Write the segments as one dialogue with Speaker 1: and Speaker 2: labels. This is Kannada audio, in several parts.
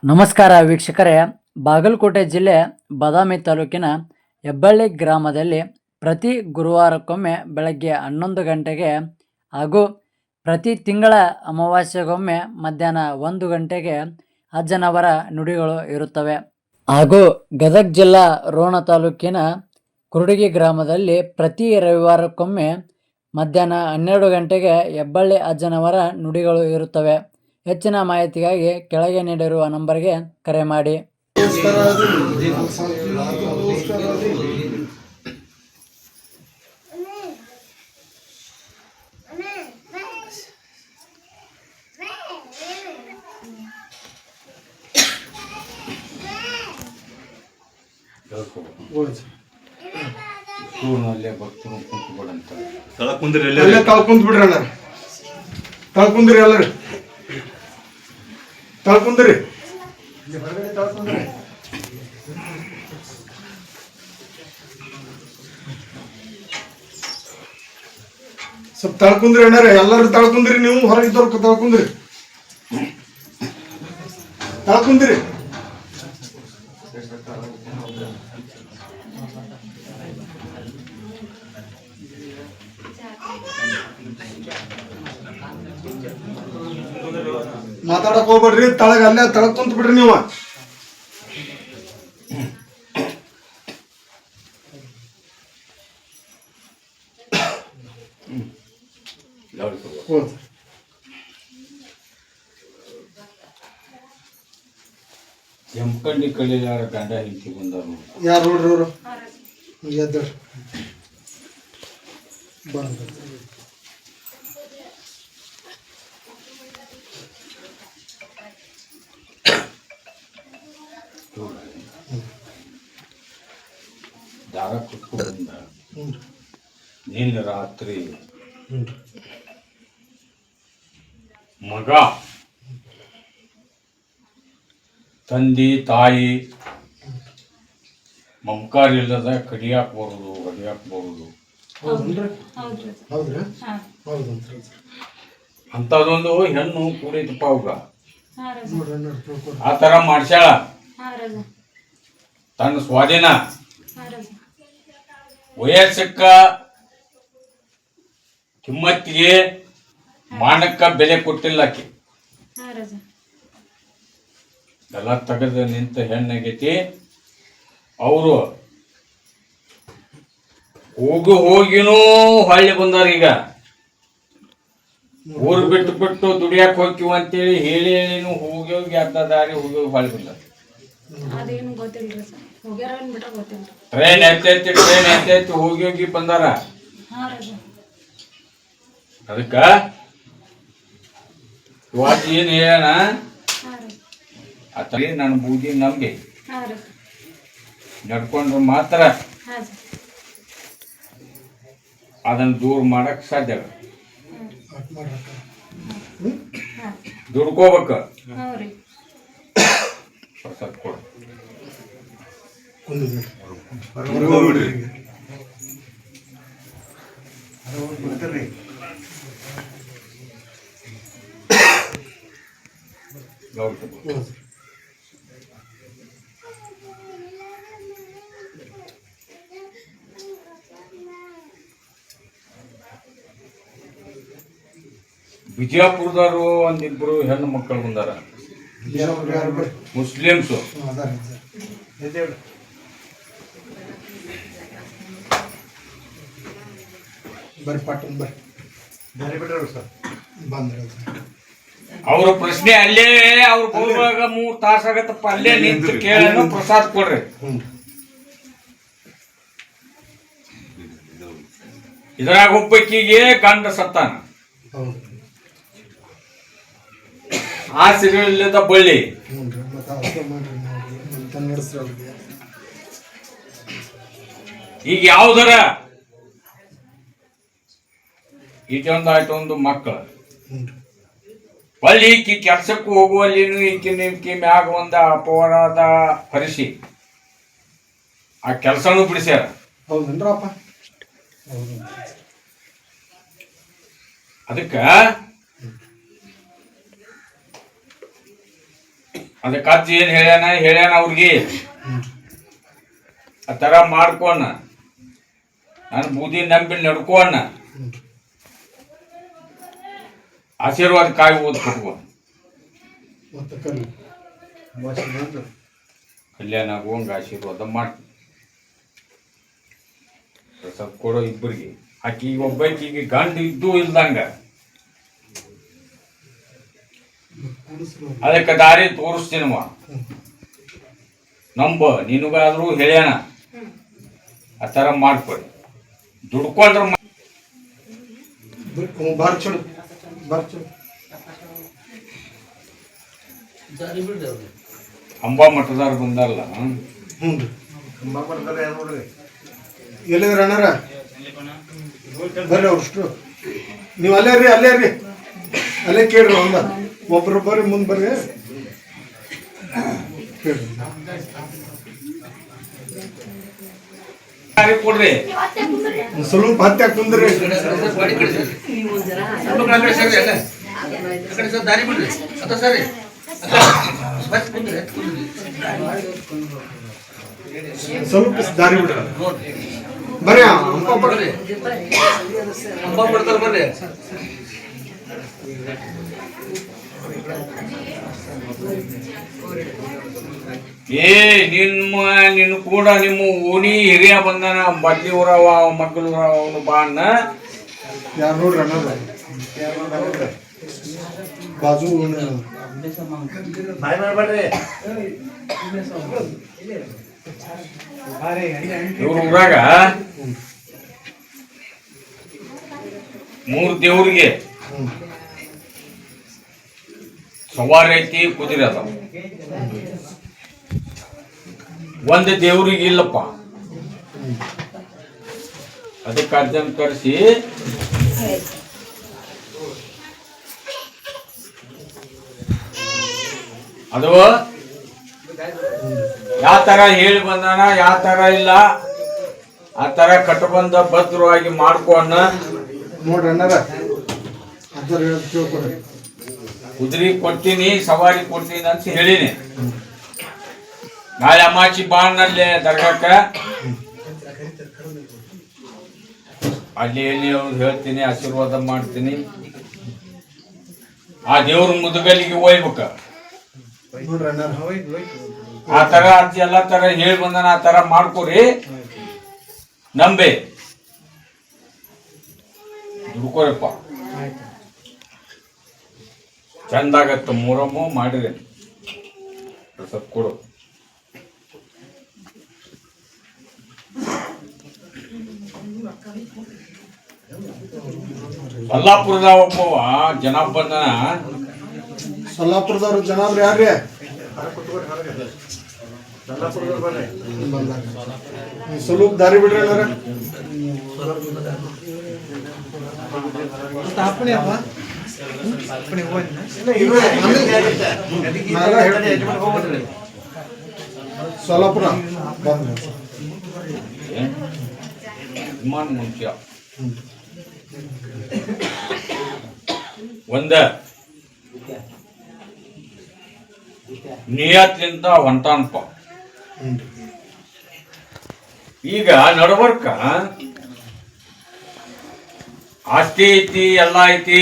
Speaker 1: ನಮಸ್ಕಾರ ವೀಕ್ಷಕರೇ, ಬಾಗಲಕೋಟೆ ಜಿಲ್ಲೆ ಬಾದಾಮಿ ತಾಲೂಕಿನ ಹೆಬ್ಬಳ್ಳಿ ಗ್ರಾಮದಲ್ಲಿ ಪ್ರತಿ ಗುರುವಾರಕ್ಕೊಮ್ಮೆ ಬೆಳಗ್ಗೆ 11 ಗಂಟೆಗೆ ಹಾಗೂ ಪ್ರತಿ ತಿಂಗಳ ಅಮಾವಾಸ್ಯೆಗೊಮ್ಮೆ ಮಧ್ಯಾಹ್ನ 1 ಗಂಟೆಗೆ ಅಜ್ಜನವರ ನುಡಿಗಳು ಇರುತ್ತವೆ. ಹಾಗೂ ಗದಗ ಜಿಲ್ಲಾ ರೋಣ ತಾಲೂಕಿನ ಕುರುಡಗಿ ಗ್ರಾಮದಲ್ಲಿ ಪ್ರತಿ ರವಿವಾರಕ್ಕೊಮ್ಮೆ ಮಧ್ಯಾಹ್ನ 12 ಗಂಟೆಗೆ ಹೆಬ್ಬಳ್ಳಿ ಅಜ್ಜನವರ ನುಡಿಗಳು ಇರುತ್ತವೆ. ಹೆಚ್ಚಿನ ಮಾಹಿತಿಗಾಗಿ ಕೆಳಗೆ ನೀಡಿರುವ ನಂಬರ್ಗೆ ಕರೆ ಮಾಡಿ.
Speaker 2: ತಳ್ಕುಂದ್ರಿ ಎಲ್ಲರೂ ತಳ್ಕುಂದ್ರಿ ಸ್ವಲ್ಪ ತಳ್ಕುಂದ್ರಿ ಅಣ್ಣಾರೆ, ಎಲ್ಲರೂ ತಳ್ಕುಂದ್ರಿ. ನೀವು ಹೊರಗಿದ್ದವ್ರು ತಳ್ಕುಂದ್ರಿ ತಳ್ಕುಂದ್ರಿ. ಮಾತಾಡಕ್ ಹೋಗ್ಬೇಡ್ರಿ, ತಳಗ ಅಲ್ಲೇ ತಳಗ್ ಕುಂತ ಬಿಡ್ರಿ ನೀವು.
Speaker 3: ಜಂಪಂಡಿ ಕಳಿಲಾರ ಗಂಡ ಹಿಂತಿ ಬಂದವರು
Speaker 2: ಯಾರು ನೋಡ್ರಿ ಅವರು ಎದ್ದರು ಬಂದ
Speaker 3: ದಾರ ಕುತ್ಕೊಂಡ ನಿನ್ನ ರಾತ್ರಿ ಮಗ ತಂದೆ ತಾಯಿ ಮಮಕಾರ ಇಲ್ಲದ ಕಡಿಯಾಕ ಬರುದು ಹೊಡಿಯಾಕ ಬರುದು ಅಂತದೊಂದು ಹೆಣ್ಣು ಕೂಡೈತಪ್ಪ ಅವಾಗ. ಆ ತರ ಮಾಡ್ಸ್ಯಾಳ ತನ್ನ ಸ್ವಾಧೀನ ವಯಸ್ಸಕ್ಕ ಕಿಮ್ಮತ್ತಿಗೆ ಮಾನಕ್ಕ ಬೆಲೆ ಕೊಟ್ಟಿಲ್ಲ ಆಕೆ. ಎಲ್ಲ ತೆಗೆದು ನಿಂತ ಹೆಣ್ಣಾಗೈತಿ. ಅವರು ಹೋಗಿನೂ ಹೊಳ್ಳಿ ಬಂದಾರ. ಈಗ ಊರು ಬಿಟ್ಟು ಬಿಟ್ಟು ದುಡಿಯಾಕ ಹೋಗ್ತೀವಿ ಅಂತೇಳಿ ಹೇಳಿ ಹೇಳಿನೂ ಹೋಗಿ ಅರ್ಧ ದಾರಿ ಹೋಗಿ ಹೊಳ್ಳಿ ಬಂದಾರ. ಟ್ರೈನ್ ಎತ್ತೈತಿ ಹೋಗಿ ಬಂದಾರ. ಅದಕ್ಕ ಇವತ್ತು ಏನ್ ಹೇಳೋಣ, ಆತ ನನ್ನ ಬೂದಿ ನಂಬಿ ನಡ್ಕೊಂಡ್ರೆ ಮಾತ್ರ ಅದನ್ನ ದೂರ ಮಾಡಕ್ ಸಾಧ್ಯ. ದುಡ್ಕೋಬೇಕ. ಪ್ರಸಾದ ಕೊಡ ಬಿಜಾಪುರದವರು ಒಂದಿಬ್ರು ಹೆಣ್ಣು ಮಕ್ಕಳು ಬಂದಾರ. ಮುಸ್ಲಿಮ್ಸು. ಅವ್ರ ಪ್ರಶ್ನೆ ಅಲ್ಲೇ ಅವ್ರ ಹೋಗುವಾಗ 3 ತಾಸು ಆಗತ್ತಪ್ಪ. ಅಲ್ಲೇ ನಿಂತು ಕೇಳನು ಪ್ರಸಾದ ಕೊಡ್ರಿ. ಇದ್ರಾಗ ಒಬ್ಬಕ್ಕಿಗೆ ಗಂಡ ಸತ್ತಾನ. ಆ ಸಿರಿಲಿದ್ದ ಬಳ್ಳಿ ಈಗ ಯಾವ್ದರ ಇದೊಂದು ಆಯ್ತು ಮಕ್ಕಳು ಬಳ್ಳಿ ಈಕಿ ಕೆಲ್ಸಕ್ಕೆ ಹೋಗುವಲ್ಲಿನೂ ಈಕಿ ಮ್ಯಾಗ ಒಂದು ಅಪರಾಧ ಹರಿಸಿ ಆ ಕೆಲಸನೂ ಬಿಡಿಸ್ಯಾರ.
Speaker 2: ಹೌದನ್ರಪ್ಪ.
Speaker 3: ಅದಕ್ಕ ಅದಕ್ಕೆ ಅಜ್ಜ ಏನು ಹೇಳ್ಯಾನ ಅವ್ರಿಗೆ ಆ ಥರ ಮಾಡ್ಕೋಣ, ನಾನು ಬೂದಿ ನಂಬಿ ನಡ್ಕೋಣ, ಆಶೀರ್ವಾದ ಕಾಯಿ ಓದ್ ಕೊಟ್ಕೊ, ಕಲ್ಯಾಣ ಆಗುವಂಗ ಆಶೀರ್ವಾದ ಮಾಡ್ತೀನಿ. ಪ್ರಸಾದ ಕೊಡೋ ಇಬ್ಬರಿಗೆ, ಆಕಿ ಒಬ್ಬಾಕಿಗೆ ಗಂಡು ಇದ್ದು ಇಲ್ದಂಗ ಅದಕ್ಕೆ ದಾರಿ ತೋರಿಸ್ತೀನವ. ನಂಬ, ನಿನಗಾದ್ರೂ ಹೇಳ್ಯಾನ ಆ ಥರ ಮಾಡ್ಕೊಡಿ, ದುಡ್ಕೊಂಡ್ರ ಅಂಬಾ ಮಠದಾರ ಬಂದಾರಲ್ಲ,
Speaker 2: ಎಲ್ಲಿದ್ರ ಅಣ್ಣಾರ ಬರ್ರಿ ಅವ್ರಷ್ಟು ನೀವು ಅಲ್ಲೇ ರೀ ಅಲ್ಲೇ ಕೇಳ್ರಿ. ಒಂದ ಒಬ್ರು ಬರ್ರಿ, ಮುಂದೆ ಬರ್ರಿ ಕೇಳ್ರಿ.
Speaker 3: ಕೊಡ್ರಿ,
Speaker 2: ಸ್ವಲ್ಪ ಹತ್ತಿ ಕುಂದ್ರಿ. ಸ್ವಲ್ಪ ದಾರಿ ಬಿಡ್ರಿ, ಬರ್ರಿ ಬರ್ರಿ.
Speaker 3: ನಿನ್ನ ಕೂಡ ನಿಮ್ಮ ಓಣಿ ಹಿರಿಯ ಬಂದಾನ, ಬದ್ಲಿ ಊರವ ಮಕ್ಕಳು ಅವನು ಬಾಣ್ಣ
Speaker 2: ಯಾರು ನೋಡ್ರಿ ಅಣ್ಣ ಬಾಜು
Speaker 3: ಇವ್ರ ಊರಾಗ 3 ದೇವ್ರಿಗೆ ಸವಾರಿ ಐತಿ, ಕುದುರೆ ಅದಾವ. ಒಂದು ದೇವ್ರಿಗೆ ಇಲ್ಲಪ್ಪ, ಅದಕ್ಕೆ ಅರ್ಜನ್ ಕರೆಸಿ ಅದು ಯಾವ ತರ ಹೇಳಿ ಬಂದಾನ, ಯಾವ ತರ ಇಲ್ಲ ಆ ತರ ಕಟ್ಟಬಂದ ಭದ್ರವಾಗಿ ಮಾಡ್ಕೊಂಡ
Speaker 2: ನೋಡ್ರಿ ಅಣ್ಣಾರ ತಿಳ್ಕೊಡ್ರಿ.
Speaker 3: ಕುದುರೆ ಕೊಡ್ತೀನಿ, ಸವಾರಿ ಕೊಡ್ತೀನಿ ಅಂತ ಹೇಳಿನಿ. ನಾಳೆ ಅಮಾಚಿ ಬಾಣಲ್ಲಿ ದರ್ಗಾಕ ಅಲ್ಲಿ ಎಲ್ಲಿ ಅವ್ರು ಹೇಳ್ತೀನಿ, ಆಶೀರ್ವಾದ ಮಾಡ್ತೀನಿ. ಆ ದೇವ್ರ ಮುದುಗಲಿಗೆ ಒಯ್ಬೇಕ.
Speaker 2: ನೋಡ್ರಿ ಅಣ್ಣಾರ
Speaker 3: ಆ ತರ ಅಜ್ಜಿ ಎಲ್ಲಾ ತರ ಹೇಳಿ ಬಂದಾನ, ಆ ತರ ಮಾಡ್ಕೊರಿ. ನಂಬೆ ದುಡ್ಕೋರಪ್ಪ, ಚಂದಾಗತ್ತ. ಮೂರಮ್ಮು ಮಾಡಿರಿ, ಪ್ರಸಾದ ಕೊಡು. ಸೊಲ್ಲಾಪುರದ ಒಬ್ಬವ ಜನ ಬಂದನ.
Speaker 2: ಸೊಲ್ಲಾಪುರದವ್ರು ಜನಾಬ್ರಿ ಯಾರ್ರಿ? ಸ್ವಲ್ಪ ದಾರಿ ಬಿಡ್ರಿ ಅಣ್ಣಾರ. ಸೊಲ್ಲಾಪುರ
Speaker 3: ವಿಮಾನ ಮುಂಚೆ ಒಂದ ನಿಯತ್ಲಿಂದ ಹೊಂಟಾನಪ್ಪ. ಈಗ ನಡಬರ್ಕ ಆಸ್ತಿ ಐತಿ, ಎಲ್ಲ ಐತಿ,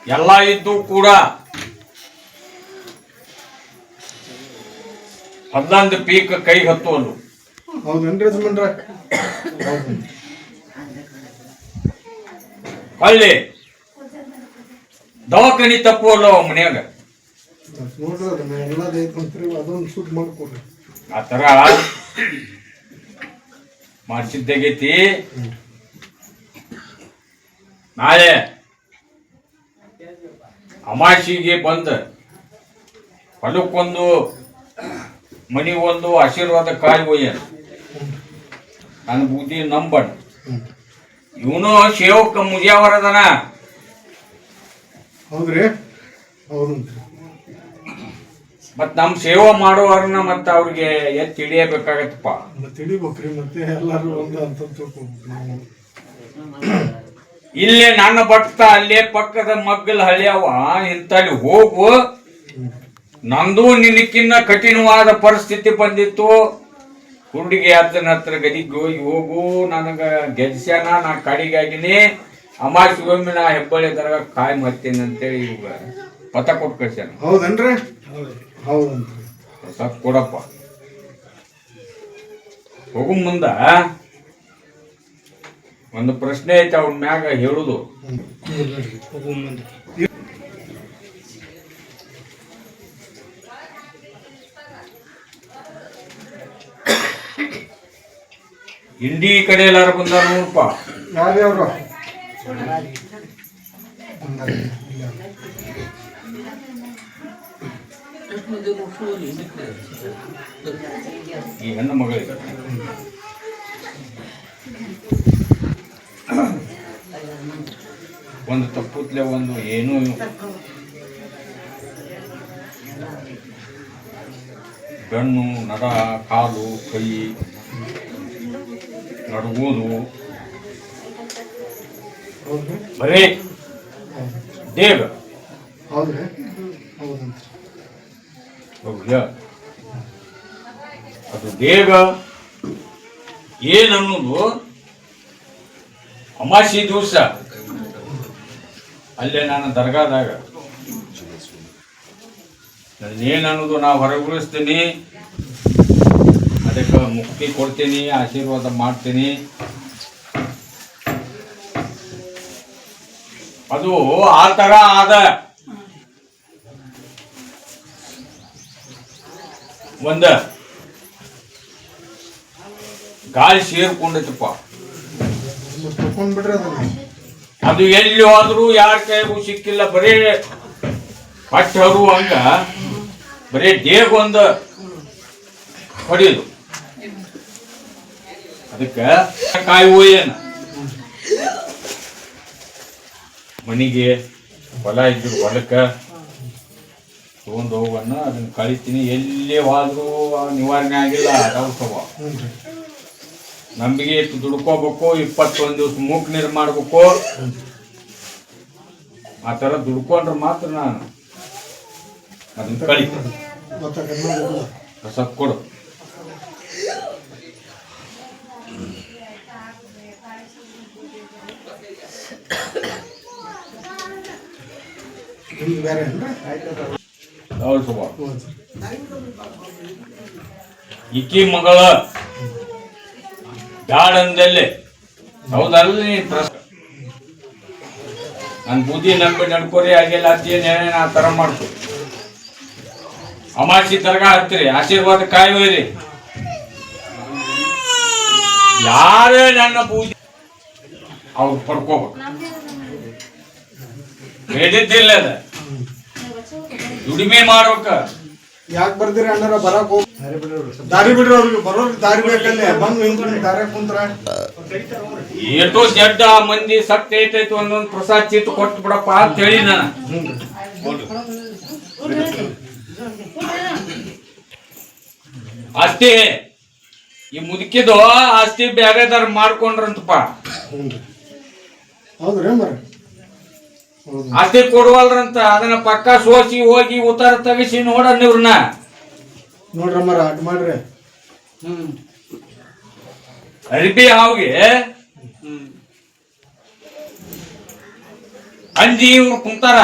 Speaker 3: ಎಲ್ಲ ಇದ್ದು ಕೂಡ 11 ಪೀಕ್ ಕೈ ಹತ್ತುವಲ್ಲು.
Speaker 2: ಹೌದೇನ್ರಿ ಯಜಮಾನ್ರ?
Speaker 3: ಅಲ್ಲಿ ದವಾಖಾನಿ ತಪ್ಪುವಲ್ಲ ಮನ್ಯಾಗ.
Speaker 2: ನೋಡ್ರಿ ಅದನ್ನ ಎಲ್ಲದ ಐತಂತ್ರಿ, ಅದೊಂದು ಸುಟ್ ಮಾಡ್ಕೊಡ್ರಿ.
Speaker 3: ಆ ತರ ಮಾಡಿಸಿದ್ದಾಗೈತಿ. ನಾಳೆ ಅಮಾಸಿಗೆ ಬಂದ ಹೊಲಕ್ಕೊಂದು ಮನಿಗೊಂದು ಆಶೀರ್ವಾದ ಕಾಯಿ ಒಯ್ಯ. ನನ್ನ ಬುದ್ಧಿ ನಂಬಣ. ಇವನು ಸೇವಕ ಮುಜಾವರದನ.
Speaker 2: ಹೌದ್ರಿ? ಹೌದಂತ್ರಿ.
Speaker 3: ಮತ್ ನಮ್ ಸೇವಾ ಮಾಡೋರ್ನ ಮತ್ತ ಅವ್ರಿಗೆ ಎತ್ತಿ ಹಿಡಿಯಬೇಕಾಗತ್ತಪ್ಪ.
Speaker 2: ಮತ್ತೆ ಹಿಡಿಬೇಕ್ರಿ, ಮತ್ತೆ ಎಲ್ಲಾರು ಒಂದ ಅಂತ ತಿಳ್ಕೊಬೇಕು ನಾವು.
Speaker 3: ಇಲ್ಲೇ ನನ್ನ ಭಕ್ತ ಅಲ್ಲೇ ಪಕ್ಕದ ಮಗ್ಗಲ್ ಹಳ್ಳಿಯವ ಇಂತಲ್ಲಿ ಹೋಗು, ನಂದು ನಿನಕ್ಕಿನ್ನ ಕಠಿಣವಾದ ಪರಿಸ್ಥಿತಿ ಬಂದಿತ್ತು. ಹುಡುಗಿ ಅಜ್ಜನ ಹತ್ರ ಗದಿಗೆ ಹೋಗು, ನನಗ ಗೆಲ್ಸ್ಯಾನ, ನಾ ಕಡಿಗಾಗಿನಿ, ಅಮಾಸಿಗೊಮ್ಮೆ ನಾ ಹೆಬ್ಬಳ್ಳಿ ದರ್ಗ ಕಾಯಂ ಹತ್ತೀನಿ ಅಂತೇಳಿ ಇವಾಗ ಪಥ ಕೊಟ್ಟು ಕಳ್ಸ್ಯಾನ.
Speaker 2: ಹೌದನ್ರಿ? ಹೌದನ್ರಿ.
Speaker 3: ಪ್ರಸಾದ್ ಕೊಡಪ್ಪ. ಹೋಗು ಮುಂದ ಒಂದು ಪ್ರಶ್ನೆ ಐತೆ ಅವನ ಮ್ಯಾಗ ಹೇಳುದು. ಇಂಡಿ ಕಡೆ ಎಲ್ಲಾರು ಬಂದಾರ ನೋಡಪ್ಪ.
Speaker 2: ಯಾರ್ಯಾವ್ರು?
Speaker 3: ಈ ಹೆಣ್ಣು ಮಗಳಿದ್ದಾರೆ. ಒಂದು ತಪ್ಪುತ್ಲೆ ಒಂದು ಏನು ಬೆನ್ನು, ನಡ, ಕಾಲು, ಕೈ ನಡುಗೋದು ಬರೇ ದೇವ.
Speaker 2: ಹೌದ್ರಿ? ಹೌದಂತ್ರಿ.
Speaker 3: ಅದು ದೇವ ಏನನ್ನೋದು ಅಮಾಸಿ ದಿವಸ ಅಲ್ಲೇ ನಾನು ದರ್ಗಾದಾಗ ಏನನ್ನೋದು ನಾ ಹೊರಗುಳಿಸ್ತೀನಿ, ಅದಕ್ಕೆ ಮುಕ್ತಿ ಕೊಡ್ತೀನಿ, ಆಶೀರ್ವಾದ ಮಾಡ್ತೀನಿ. ಅದು ಆ ತರ ಆದ. ಒಂದ ಗಾಳಿ ಸೇರ್ಕೊಂಡೈತಪ್ಪ. ಅದು ಎಲ್ಲಿ ಹೋದ್ರು ಯಾರ ಕೈಗೂ ಸಿಕ್ಕಿಲ್ಲ. ಬರೇ ಪಟ್ಟರು ಹಂಗ ಬರೇ ದೇಗೊಂದು ಹೊಡೆಯೋದು. ಅದಕ್ಕೆ ಕಾಯುವ ಏನು ಮನಿಗೆ ಹೊಲ ಇದ್ರು ಹೊಲಕ್ಕೆ ತಗೊಂಡು ಹೋಗನ್ನ ಅದನ್ನ ಕಳಿತೀನಿ. ಎಲ್ಲೇ ಹೋದ್ರು ನಿವಾರಣೆ ಆಗಿಲ್ಲ. ಅದವ ನಂಬಿಕೆ ಇಟ್ಟು ದುಡ್ಕೋಬೇಕು. 21 ದಿವಸ ಮೂಕ್ ನೀರು ಮಾಡ್ಬೇಕು. ಆ ಥರ ದುಡ್ಕೊಂಡ್ರೆ ಮಾತ್ರ ನಾನು ಅದನ್ನ ಕಳಿತೀನಿ. ಪ್ರಸಾದ್ ಕೊಡು. ಇಕ್ಕಿ ಮಗಳ ಬ್ಯಾಡಂದಲ್ಲಿ ಹೌದಲ್ಲ. ನೀನ್ ನನ್ ಬುದ್ಧಿ ನಂಬಿ ನಡ್ಕೋರಿ ಆಗಿಲ್ಲ ಅದೇನೇ ಆ ತರ ಮಾಡ್ಕೊ. ಅಮಾಸಿ ದರ್ಗಾ ಹತ್ತಿರಿ, ಆಶೀರ್ವಾದ ಕಾಯುವಿರಿ. ಯಾರೇ ನನ್ನ ಬೂದಿ ಅವ್ರು ಪಡ್ಕೋಬೇಕು. ಬೇಡಿದ್ದಿಲ್ಲ ಅದ ದುಡಿಮೆ ಮಾಡ್ಬೇಕ.
Speaker 2: ಯಾಕೆ ಬರ್ತೀರಿ ಅಣ್ಣಾರ? ಬರಕ್ ಹೋಗ್ ದಾರಿ ಬಿಡ್ರಿ. ಅವ್ರಿಗೆ ಬರೋರು ದಾರಿ ಬೇಕಲ್ಲೇ. ಬಂದು ನಿಂತ್ರಿ ದಾರಿ ಕುಂತ್ರ
Speaker 3: ಏಟೋ ಜಡ್ಡ ಮಂದಿ ಸಕ್ತಿ ಐತೈತಿ. ಒಂದೊಂದು ಪ್ರಸಾದ್ ಚೀಟ್ ಕೊಟ್ಟು ಬಿಡಪ್ಪ ಅಂತ ಹೇಳಿ ನಾನು. ಆಸ್ತಿ ಈ ಮುದುಕಿದು ಆಸ್ತಿ ಬೇರೆದಾರ ಮಾಡ್ಕೊಂಡ್ರಂತಪ್ಪ.
Speaker 2: ಹೌದ್ರಿ ಮರ?
Speaker 3: ಆಸ್ತಿ ಕೊಡುವಲ್ರಂತ. ಅದನ್ನ ಪಕ್ಕ ಸೋಸಿ ಹೋಗಿ ಉತ್ತರ ತೆಗಿಸಿ ನೋಡನ್ ಇವ್ರನ್ನ.
Speaker 2: ನೋಡ್ರಮ್ಮರ ಅಟ್ ಮಾಡ್ರಿ.
Speaker 3: ಅರಿಬಿ ಹಾವಿಗೆ ಅಂಜಿ ಇವ್ರು ಕುಂತಾರ.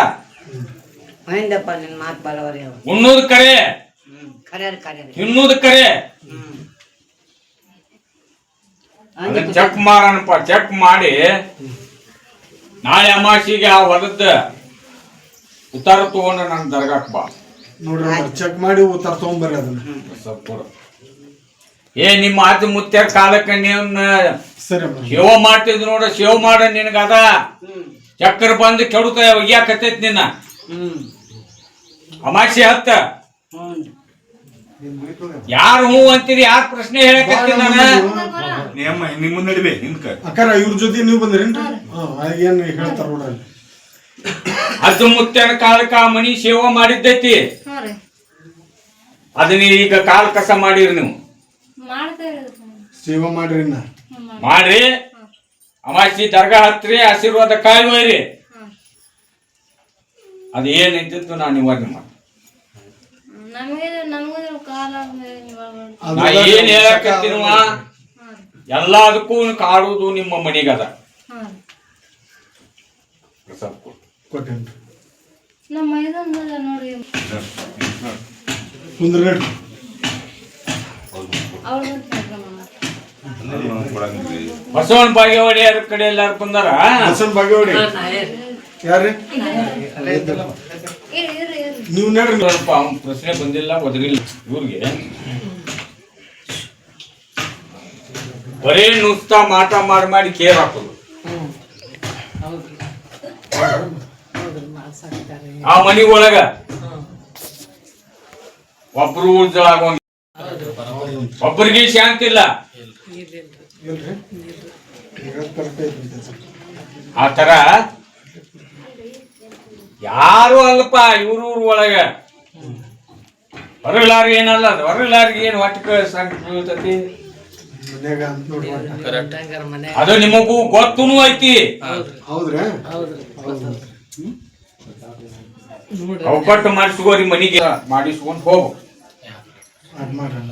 Speaker 3: ಉಣ್ಣೋದ್ ಕರೆ, ತಿನ್ನೋದ್ ಕರೆ. ಅದನ್ನ ಚೆಕ್ ಮಾಡಣಪ್ಪ. ಚೆಕ್ ಮಾಡಿ ನಾಳೆ ಅಮಾಸಿಗೆ ಆ ಹೊಲದ ಉತ್ತಾರ ತಗೊಂಡ ನನ್ನ ದರ್ಗಾಕ್ ಬಾ.
Speaker 2: ನೋಡ್ರಿ ಚೆಕ್ ಮಾಡಿ ಉತ್ತರ ತಗೊಂಡ್ಬರ್ರಿ ಅದನ್ನ.
Speaker 3: ನಿಮ್ಮ ಆತಿ ಮುತ್ಯಾರ ಕಾಲಕ್ಕೆ ನೀವು
Speaker 2: ಸರಿ
Speaker 3: ಸೇವ ಮಾಡ್ತಿದ್ ನೋಡ. ಸೇವ ಮಾಡ ನಿನಗದ ಚಕ್ಕರ್ ಬಂದು ಕೆಡುಕ ಒಯ್ಯಾಕತ್ತೈತಿ ನಿನ್ನ. ಅಮಾಸಿ ಹತ್ತ ಯಾರು ಹೂ ಅಂತೀರಿ? ಯಾರ ಪ್ರಶ್ನೆ ಹೇಳಕತ್ತೀನಿ ನಾನು. ನಿಮ್ಮ ನಡುವೆ
Speaker 2: ಅಕ್ಕಾರ ಇವ್ರ ಜೊತೆ ನೀವು ಬಂದ್ರೇನ್ರಿ? ಏನ್ ಹೇಳ್ತಾರ ನೋಡ್ರಿ.
Speaker 3: ಅದು ಮುತ್ಯಾನ ಕಾಲಕ್ಕ ಆ ಮನಿ ಸೇವಾ ಮಾಡಿದ್ದೈತಿ. ಅದನ್ನ ಈಗ ಕಾಲ್ ಕಸ ಮಾಡಿರಿ ನೀವು.
Speaker 2: ಸೇವಾ ಮಾಡ್ರಿ
Speaker 3: ಮಾಡ್ರಿ. ಅಮಾಸಿ ದರ್ಗಾ ಹತ್ರಿ, ಆಶೀರ್ವಾದ ಕಾಯುವರಿ. ಅದು ಏನೈತಿತ್ತು ನಾನು ನಿವಾರಣೆ ಮಾಡಿ. ನಾ ಏನ್ ಹೇಳಕತ್ತೀನವ ಎಲ್ಲದಕ್ಕೂ ಕಾಡುದು ನಿಮ್ಮ ಮನಿಗದ.
Speaker 2: ಕೊಟ್ಟೇನ್ರಿ
Speaker 4: ನಮ್ಮ ಮೈದಂದಲ್ಲ ನೋಡಿ
Speaker 2: ಕುಂದ್ರ ನಡ್ರಿ.
Speaker 4: ಅವ್ರು
Speaker 3: ಬಸವಣ್ಣ ಬಾಗೇವಾಡಿ ಅವ್ರ ಕಡೆ ಎಲ್ಲಾರು ಬಂದಾರ.
Speaker 2: ಬಸವನ್ ಬಾಗೇವಾಡಿ ಯಾರ್ರಿ ನೀವು ನಡ್ರಿ.
Speaker 3: ಸ್ವಲ್ಪ ಅವ್ನ ಪ್ರಶ್ನೆ ಬಂದಿಲ್ಲ ಒದಗಿಲ್ಲ ಇವ್ರಿಗೆ. ಬರೀ ನುಸ್ತಾ ಮಾಟ ಮಾಡಿ ಕೇರ್ ಹಾಕೋದು. ಆ ಮನಿ ಒಳಗ ಒಬ್ರು ಉಳ್ದಾಗುವಂಗ ಒಬ್ಬರಿಗೆ ಶಾಂತಿ ಇಲ್ಲ. ಆ ತರ ಯಾರು ಅಲ್ಪ ಇವ್ರೂರ್ ಒಳಗ ಹೊರಲಾರಿ ಏನಲ್ಲ, ಹೊರಲಾರಿಗೆ ಏನು ಹೊಟ್ಟೆ ಸಾಕಿ
Speaker 2: ಮನ್ಯಾಗ ಅಂತ ನೋಡ್ರಿ.
Speaker 3: ಅದು ನಿಮಗೂ ಗೊತ್ತೂ ಐತಿ.
Speaker 2: ಹೌದ್ರಾ?
Speaker 3: ಅವಕಟ್ಟು ಮಾಡಿಸ್ಕೋರಿ, ಮನಿಗೆ ಮಾಡಿಸ್ಕೊಂಡ್ ಹೋಗು.
Speaker 2: ಅದ್ ಮಾಡ್ರಿ.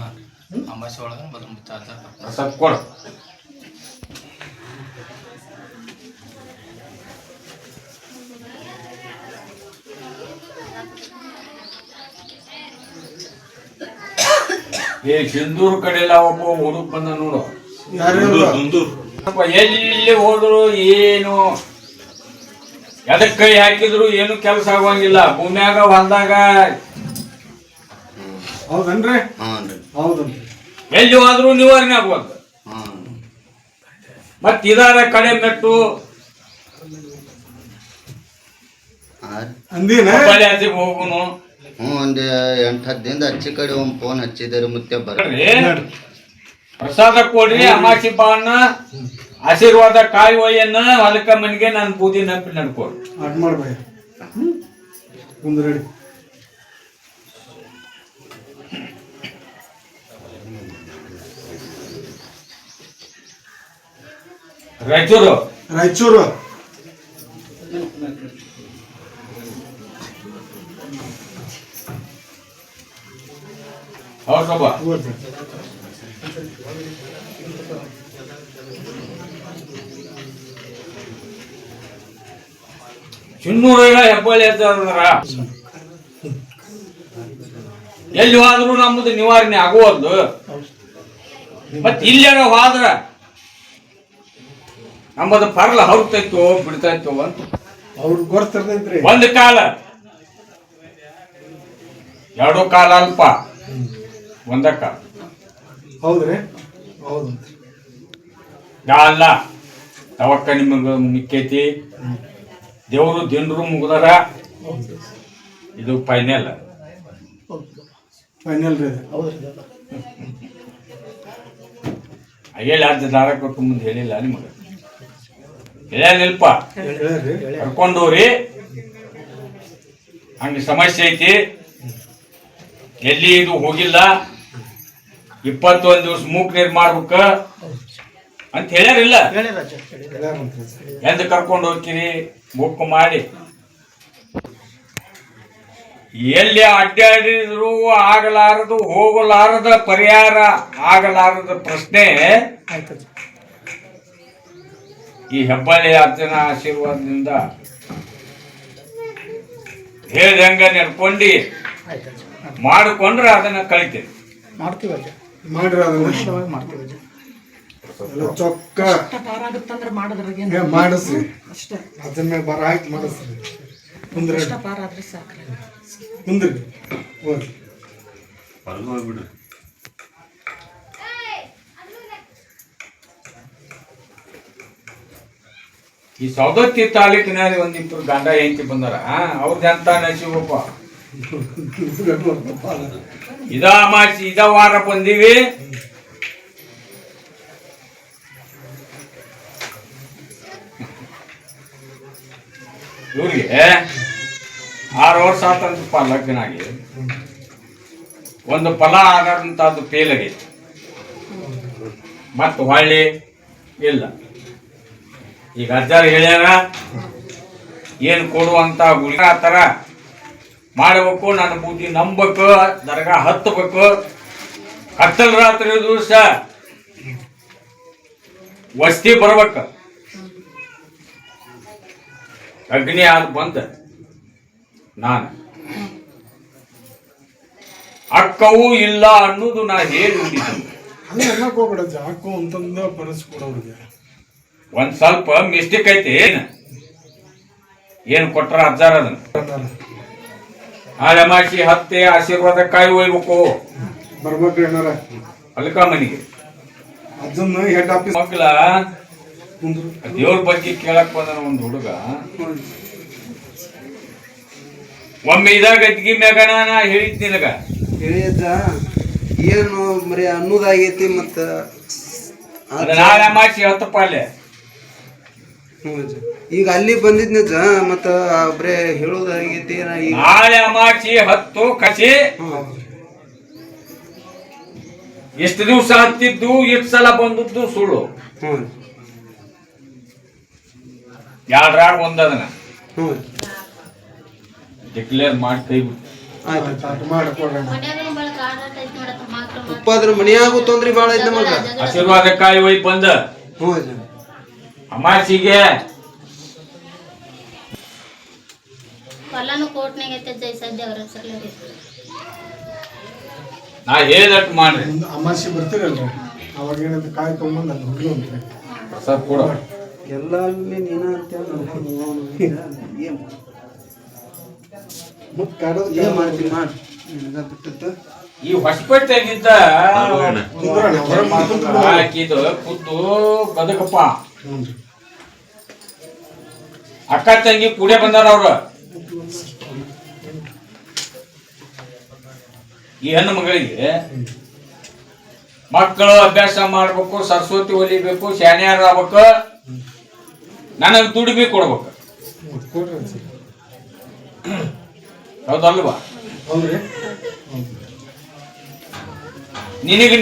Speaker 3: ಪ್ರಸಾದ್ ಕೊಡು. ಏ ಸಿಂಧೂರ್ ಕಡೆ ಎಲ್ಲ ಒಬ್ಬ ಹುಡುಗ ಬಂದ ನೋಡು. ಎಲ್ಲಿ ಹೋದ್ರು ಏನು ಎದಕ್ ಕೈ ಹಾಕಿದ್ರು ಏನು ಕೆಲಸ ಆಗುವಂಗಿಲ್ಲ. ಭೂಮ್ಯಾಗ ಹೊಲ್ದಾಗ
Speaker 2: ಹೌದನ್ರಿ? ಹೌದನ್ರಿ.
Speaker 3: ಎಲ್ಲಿ ಹೋದ್ರು ನಿವಾರಣೆ ಆಗುವಂತ. ಮತ್ ಇದಾರ ಕಡೆ ಮೆಟ್ಟು
Speaker 2: ಅಂದಿನ
Speaker 3: ಹೋಗುನು.
Speaker 5: ಒಂದ್ 8-10 ದಿನದ ಹಚ್ಚಿ ಕಡೆ ಒಂದ್ ಫೋನ್ ಹಚ್ಚಿದಾರೆ ಮತ್ತೆ ಬರ್ರಿ.
Speaker 3: ಪ್ರಸಾದ ಕೊಡ್ರಿ, ಅಮಾಸಿ ಬಾಣ ಆಶೀರ್ವಾದ ಕಾಯಿ ಒಯ್ಯನ್ನ ಹೊಲಕ ಮನಿಗೆ ನಾನು ಬೂದಿ ನಂಬಿ ನಡ್ಕೊಡ್ರಿ.
Speaker 2: ಅದ್ ಮಾಡ್ಬೇ ಕುಂದ್ರಡಿ.
Speaker 3: ರಾಯಚೂರು
Speaker 2: ರಾಯಚೂರು
Speaker 3: ಹೌದು ಸಭಾ. ಚಿನ್ನೂರಾಗ ಹೆಬ್ಬಳ್ಳಿ ಅಂತಾರ. ಎಲ್ಲಿ ಹೋದ್ರು ನಮ್ಮದು ನಿವಾರಣೆ ಆಗುವಲ್ದು. ಮತ್ ಇಲ್ಲಾರ ಹೋದ್ರ ನಮ್ಮದು ಪರ್ಲ ಹೌತೈತೋ ಬಿಡ್ತಾಯ್ತೋ ಅಂತ
Speaker 2: ಅವ್ರಿಗೆ ಗೊತ್ತಿರ್ತೈತ್ರಿ.
Speaker 3: ಒಂದು ಕಾಲ, ಎರಡು ಕಾಲ ಅಲ್ಪ, ಒಂದ ಕಾಲ.
Speaker 2: ಹೌದ್ರಿ? ಹೌದು.
Speaker 3: ಅಲ್ಲ ತವಕ್ಕ ನಿಮಗ ಮಿಕ್ಕೈತಿ. ದೇವರು ದಿನರು ಮುಗಿದಾರ. ಇದು ಫೈನಲ್
Speaker 2: ಫೈನಲ್ ರೀ.
Speaker 3: ಹೇಳಿ ಅರ್ಧ ದಾರ ಕೊಟ್ಟು ಮುಂದೆ ಹೇಳಿಲ್ಲ ನಿಮಗ. ಹೇಳ್ಯಾನಿಲ್ಪ, ಕರ್ಕೊಂಡೋರಿ. ಹಂಗ ಸಮಸ್ಯೆ ಐತಿ, ಎಲ್ಲಿ ಇದು ಹೋಗಿಲ್ಲ, 21 ದಿವಸ ಮೂಕ್ ನೀರ್ ಮಾಡ್ಬೇಕ ಅಂತ ಹೇಳ್ಯಾರಿಲ್ಲ. ಎಂದು ಕರ್ಕೊಂಡು ಹೋಗ್ತೀರಿ ಬುಕ್ ಮಾಡಿ. ಎಲ್ಲಿ ಅಡ್ಡಾಡಿದ್ರು ಆಗಲಾರದು, ಹೋಗಲಾರದ ಪರಿಹಾರ ಆಗಲಾರದ ಪ್ರಶ್ನೆ ಈ ಹೆಬ್ಬಳ್ಳಿ ಅರ್ಜುನ ಆಶೀರ್ವಾದದಿಂದ ಹೇಳ್ದಂಗ ನಡ್ಕೊಂಡು ಮಾಡಿಕೊಂಡ್ರೆ ಅದನ್ನ ಕಳಿತೇವೆ.
Speaker 2: ಮಾಡ್ರಿ ಅದನ್ನ
Speaker 6: ಮಾಡ್ತೀವಿ.
Speaker 2: ಎಲ್ಲ ಚೊಕ್ಕ ಮಾಡಿಸ್ರಿ. ಅದನ್ನ ಮೇಲೆ ಬರ ಹಾಕಿ ಮಾಡಿಸ್ರಿ. ಕುಂದ್ರಿ ಕುಂದ್ರಿ ಹೋಗ್ರಿ.
Speaker 3: ಈ ಸೌದತ್ತಿ ತಾಲೂಕಿನಲ್ಲಿ ಒಂದಿಬ್ಬರು ಗಂಡ ಹೆಂಡತಿ ಬಂದಾರ. ಅವ್ರದ್ದು ಎಂತ ನಸೀಬಪ್ಪ. ಇದ ಅಮಾಸಿ ಇದ ವಾರ ಬಂದೀವಿ. ಇವ್ರಿಗೆ 6 ವರ್ಷ ಆತಂತಪ್ಪ ಲಗ್ನ ಆಗಿ. ಒಂದು ಫಲ ಆದಂತದ್ದು ಫೇಲ್ ಆಗೈತಿ. ಮತ್ತ ಹೊಳ್ಳಿ ಇಲ್ಲ. ಈಗ ಅಜ್ಜಾರು ಹೇಳ್ಯಾರ ಏನ್ ಕೊಡುವಂತ ಗುಳಿಗ ತರ ಮಾಡಬೇಕು. ನನ್ನ ಬುದ್ಧಿ ನಂಬಬೇಕು, ದರ್ಗಾ ಹತ್ತಬೇಕು. ಕತ್ತಲ್ ರಾತ್ರಿ ದಿವಸ ವಸ್ತಿ ಬರ್ಬೇಕ, ಅಗ್ನಿ ಆದ ಬಂದ ನಾನು ಅಕ್ಕವು ಇಲ್ಲ ಅನ್ನೋದು ನಾ ಹೇಳಿ
Speaker 2: ಹಂಗೆ ಅನ್ನಕ್ ಹೋಗ್ಬೇಡ ಜಾಕು ಅಂತಂದ ಬರೆಸ್ಕೊಡೋರಿಗೆ.
Speaker 3: ಒಂದ್ ಸ್ವಲ್ಪ ಮಿಸ್ಟೇಕ್ ಐತಿ. ಏನ್ ಕೊಟ್ರ ಅಜ್ಜಾರ ಅದನ್ನ ನಾಳೆ ಅಮಾಸಿ ಹತ್ತೆ ಆಶೀರ್ವಾದ ಕಾಯಿ ಒಯ್ಬೇಕು
Speaker 2: ಬರ್ಬೇಕ್ರಿ ಅಣ್ಣಾರ.
Speaker 3: ಅಲ್ಕ ಮನಿಗೆ
Speaker 2: ಅದನ್ನ ಹೆಡ್ ಆಫೀಸ್
Speaker 3: ಮಕ್ಕಳ ದೇವ್ರ ಬಗ್ಗೆ ಕೇಳಕ್ ಬಂದ ಒಂದ್ ಹುಡುಗ ಒಮ್ಮೆ ಇದಾಗ ಅದ್ಗಿ ಮ್ಯಾಗಣ ನಾ ಹೇಳಿದ್ ನಿನಗ
Speaker 6: ಹೇಳಿದ ಏನು ಮರಿ ಅನ್ನೋದಾಗೈತಿ ಮತ್ತ
Speaker 3: ಅದ ನಾಳೆ ಅಮಾಸಿ ಹತ್ತಪ್ಪ ಅಲ್ಲೇ.
Speaker 6: ಈಗ ಅಲ್ಲಿ ಬಂದಿದ್ನಜ ಮತ್ತ ಬರೇ ಹೇಳೋದಾಗೈತಿ
Speaker 3: ನಾಳೆ ಅಮಾಸಿ ಹತ್ತು ಕಸಿ ಎಷ್ಟು ದಿವಸ ಹತ್ತಿದ್ದು ಎಷ್ಟು ಸಲ ಬಂದದ್ದು ಸುಳ್ಳು. ಎರಡ್ರಾಗ ಒಂದದನ ಡಿಕ್ಲೇರ್ ಮಾಡಿ ಕೈ ಬಿಟ್ಟು
Speaker 6: ಉಪ್ಪಾದ್ರ ಮನಿಯಾಗೂ ತೊಂದ್ರೆ ಬಾಳ ಐತ್ ನಮಗ.
Speaker 3: ಆಶೀರ್ವಾದ ಕಾಯಿ ಒಯ್ ಬಂದ ಅಮಾಸಿಗೆ
Speaker 4: ಹೊಲನು ಕೋಟ್ನಾಗ ಐತೆ ಸದ್ಯ ಅವ್ರ ಹೆಸರ್ಲಾಗ
Speaker 3: ನಾ ಹೇಳ್ದಟ್ ಮಾಡ್ರಿ.
Speaker 2: ಅಮಾಸಿ ಬರ್ತೀರಲ್ರಿ ಅವಾಗ ಏನಂತ ಕಾಯಿ ತಗೊಂಬಂದ್ ಅಲ್ಲಿ ಹುಡುಗಿ ಅಂತ್ರಿ
Speaker 3: ಪ್ರಸಾದ್ ಕೊಡ
Speaker 6: ಎಲ್ಲ ನೀನ ಅಂತ
Speaker 2: ಮತ್ ಕಾಡೋದ್
Speaker 6: ಏನ್ ಮಾಡ್ತೀನಿ ಮಾಡಿ ಬಿಟ್ಟಿತ್ತು.
Speaker 3: ಈ ಹೊಸಪೇಟೆಗಿದ್ದ
Speaker 2: ಕುಂದ್ರಣ್ಣ, ಹೊರಗ್ ಮಾತಾಡ್ಕೊಂಡು ಹೋಗ್ರಿ.
Speaker 3: ಹಾಕಿದ್ದು ಖುದ್ದು ಬದುಕಪ್ಪ ಅಕ್ಕ ತಂಗಿ ಕೂಡೆ ಬಂದಾರ ಅವ್ರ. ಈ ಹೆಣ್ಣು ಮಗಳಿಗೆ ಮಕ್ಕಳು ಅಭ್ಯಾಸ ಮಾಡ್ಬೇಕು, ಸರಸ್ವತಿ ಒಲಿಬೇಕು, ಶಾನ್ಯಾರ ಆಗ್ಬೇಕು, ನನಗೆ ದುಡಿಮೆ ಕೊಡ್ಬೇಕು.
Speaker 2: ಕೊಡ್ರಿ ಒಂದ್ ಸ್ವಲ್ಪ.
Speaker 3: ಹೌದಲ್ವಾ?
Speaker 2: ಹೌದ್ರಿ
Speaker 3: ನಿನಗೆ